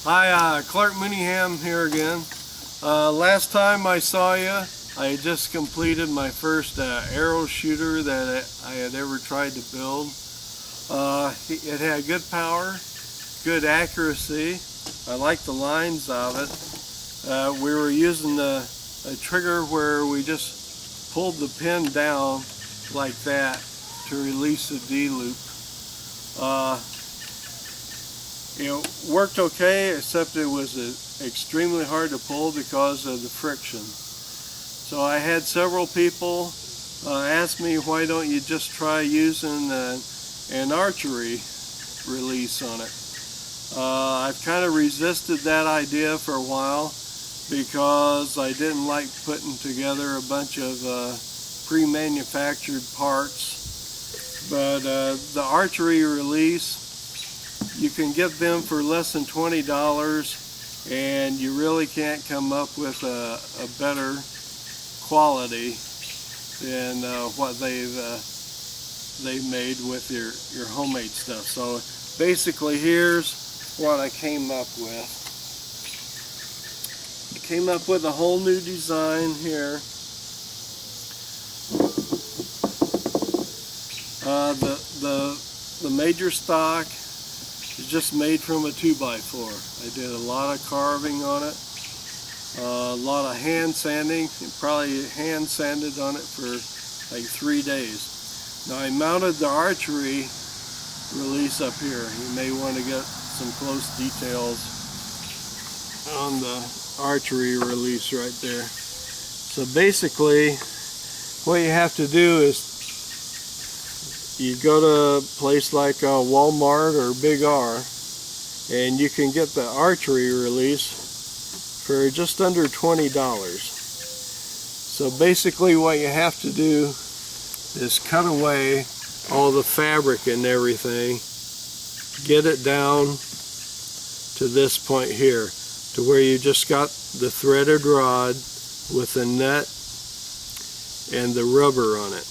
Hi, Clark Mooneyham here again. Last time I saw you, I had just completed my first arrow shooter that I had ever tried to build. It had good power, good accuracy. I liked the lines of it. We were using a trigger where we just pulled the pin down like that to release the D-loop. It worked okay, except it was extremely hard to pull because of the friction. So I had several people ask me, why don't you just try using an archery release on it. I've kind of resisted that idea for a while because I didn't like putting together a bunch of pre-manufactured parts. But the archery release, you can get them for less than $20, and you really can't come up with a better quality than what they've made with your homemade stuff. So basically, here's what I came up with. I came up with a whole new design here. The major stock is just made from a 2x4. I did a lot of carving on it, a lot of hand sanding, and probably hand sanded on it for like 3 days. Now I mounted the archery release up here. You may want to get some close details on the archery release right there. So basically, what you have to do is you go to a place like Walmart or Big R, and you can get the archery release for just under $20. So basically what you have to do is cut away all the fabric and everything, get it down to this point here, to where you just got the threaded rod with the nut and the rubber on it.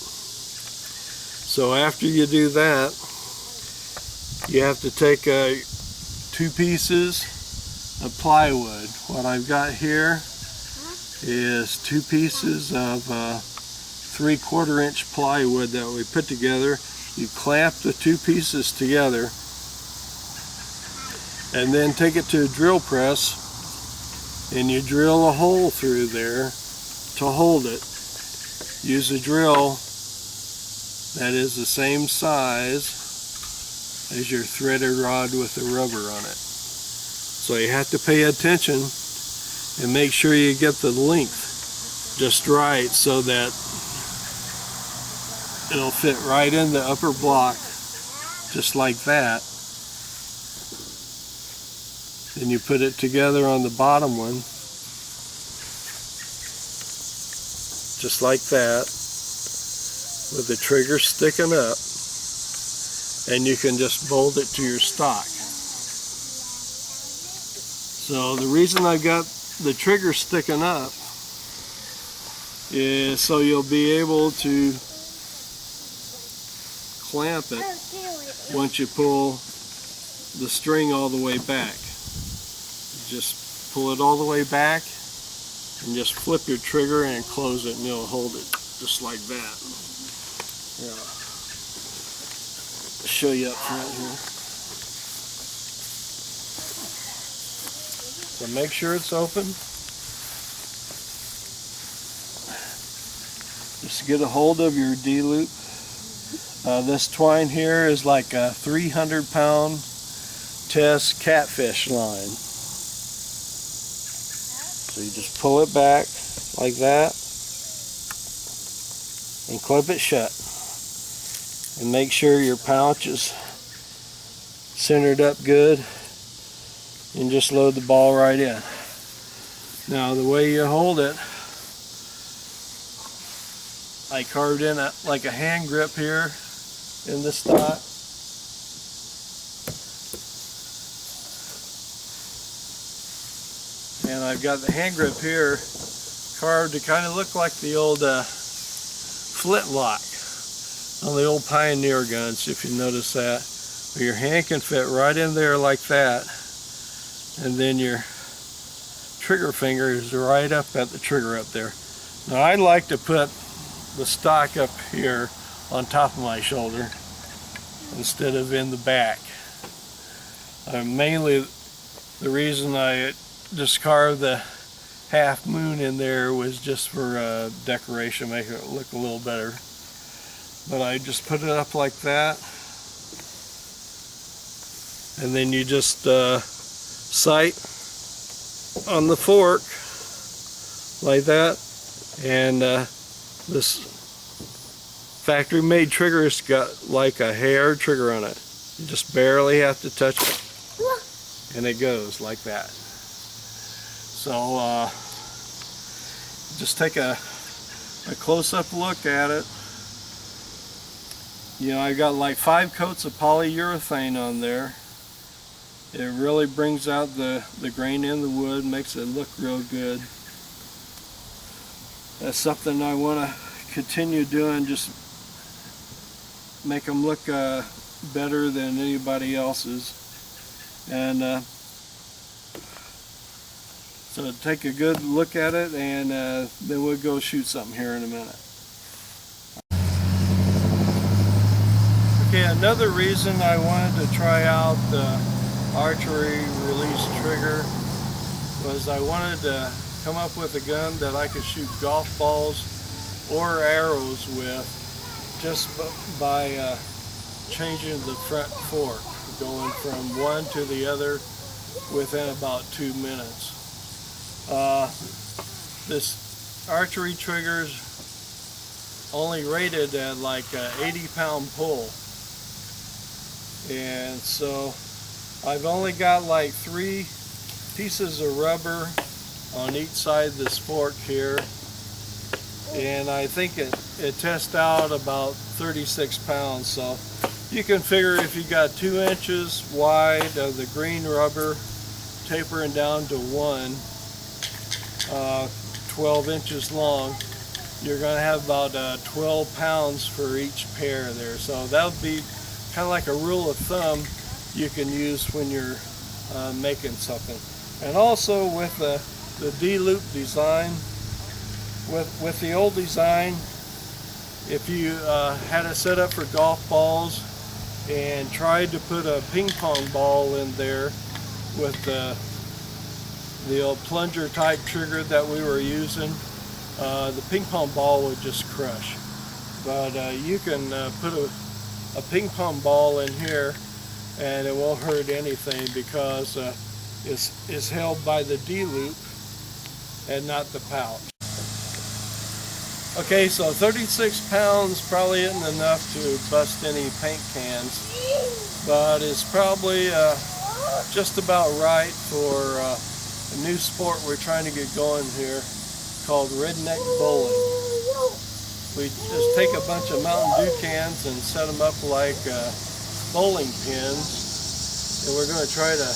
So after you do that, you have to take 2 pieces of plywood. What I've got here is 2 pieces of 3/4 inch plywood that we put together. You clamp the 2 pieces together and then take it to a drill press, and you drill a hole through there to hold it. Use a drill that is the same size as your threaded rod with the rubber on it. So you have to pay attention and make sure you get the length just right so that it'll fit right in the upper block, just like that. Then you put it together on the bottom one, just like that, with the trigger sticking up, and you can just bolt it to your stock. So the reason I got the trigger sticking up is so you'll be able to clamp it once you pull the string all the way back. Just pull it all the way back and just flip your trigger and close it, and it'll hold it just like that. Yeah. I'll show you up front here. So make sure it's open. Just get a hold of your D-loop. This twine here is like a 300-pound test catfish line. So you just pull it back like that and clip it shut. And make sure your pouch is centered up good, and just load the ball right in. Now the way you hold it, I carved in like a hand grip here in the stock. And I've got the hand grip here carved to kind of look like the old flintlock on the old Pioneer guns, if you notice that. Your hand can fit right in there like that, and then your trigger finger is right up at the trigger up there. Now I like to put the stock up here on top of my shoulder instead of in the back. Mainly the reason I just carved the half moon in there was just for decoration, make it look a little better. But I just put it up like that, and then you just sight on the fork like that, and this factory made trigger's got like a hair trigger on it. You just barely have to touch it and it goes like that. So just take a close-up look at it. You know, I got like 5 coats of polyurethane on there. It really brings out the grain in the wood, makes it look real good. That's something I want to continue doing, just make them look better than anybody else's. And so take a good look at it, and then we'll go shoot something here in a minute. Okay, another reason I wanted to try out the archery release trigger was I wanted to come up with a gun that I could shoot golf balls or arrows with just by changing the front fork, going from one to the other within about 2 minutes. This archery trigger's only rated at like an 80-pound pull, and so I've only got like 3 pieces of rubber on each side of this fork here, and I think it tests out about 36 pounds. So you can figure if you got 2 inches wide of the green rubber tapering down to 12 inches long, you're going to have about 12 pounds for each pair there. So that would be kind of like a rule of thumb you can use when you're making something. And also with the D-loop design, with the old design, if you had it set up for golf balls and tried to put a ping pong ball in there with the old plunger type trigger that we were using, the ping pong ball would just crush. But you can put a ping pong ball in here and it won't hurt anything because it's held by the D-loop and not the pouch. Okay, so 36 pounds probably isn't enough to bust any paint cans, but it's probably just about right for a new sport we're trying to get going here called Redneck bowling. We just take a bunch of Mountain Dew cans and set them up like bowling pins, and we're going to try to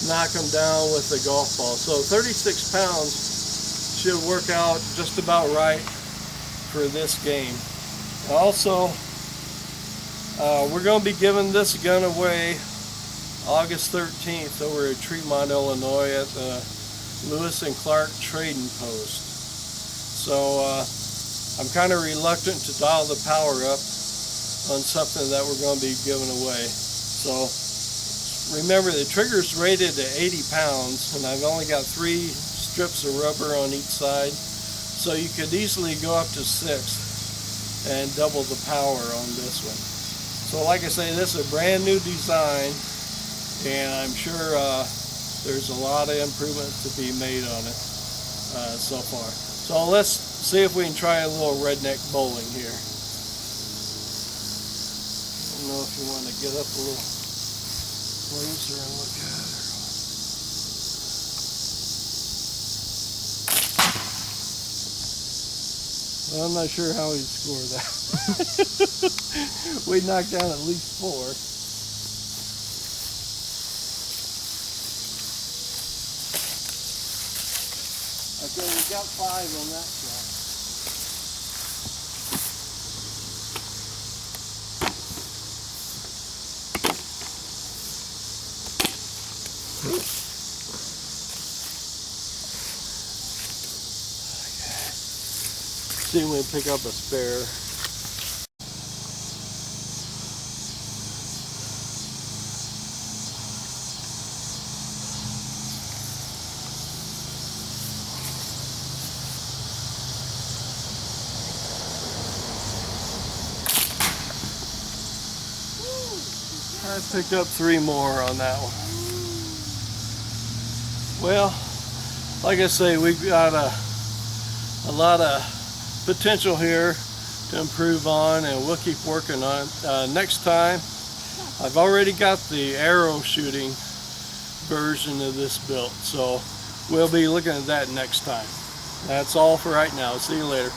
knock them down with the golf ball. So 36 pounds should work out just about right for this game. Also, we're going to be giving this gun away August 13th over at Tremont, Illinois at the Lewis and Clark Trading Post. So I'm kind of reluctant to dial the power up on something that we're going to be giving away. So remember, the trigger's rated at 80 pounds, and I've only got 3 strips of rubber on each side, so you could easily go up to 6 and double the power on this one. So like I say, this is a brand new design, and I'm sure there's a lot of improvements to be made on it so far. So let's see if we can try a little redneck bowling here. I don't know if you want to get up a little closer and look at it. Well, I'm not sure how he'd score that. We knocked down at least 4. Okay, we got 5 on that shot. See if we can pick up a spare. I picked up 3 more on that one. Well, like I say, we've got a lot of potential here to improve on, and we'll keep working on it. Next time, I've already got the arrow shooting version of this built, so we'll be looking at that next time. That's all for right now. See you later.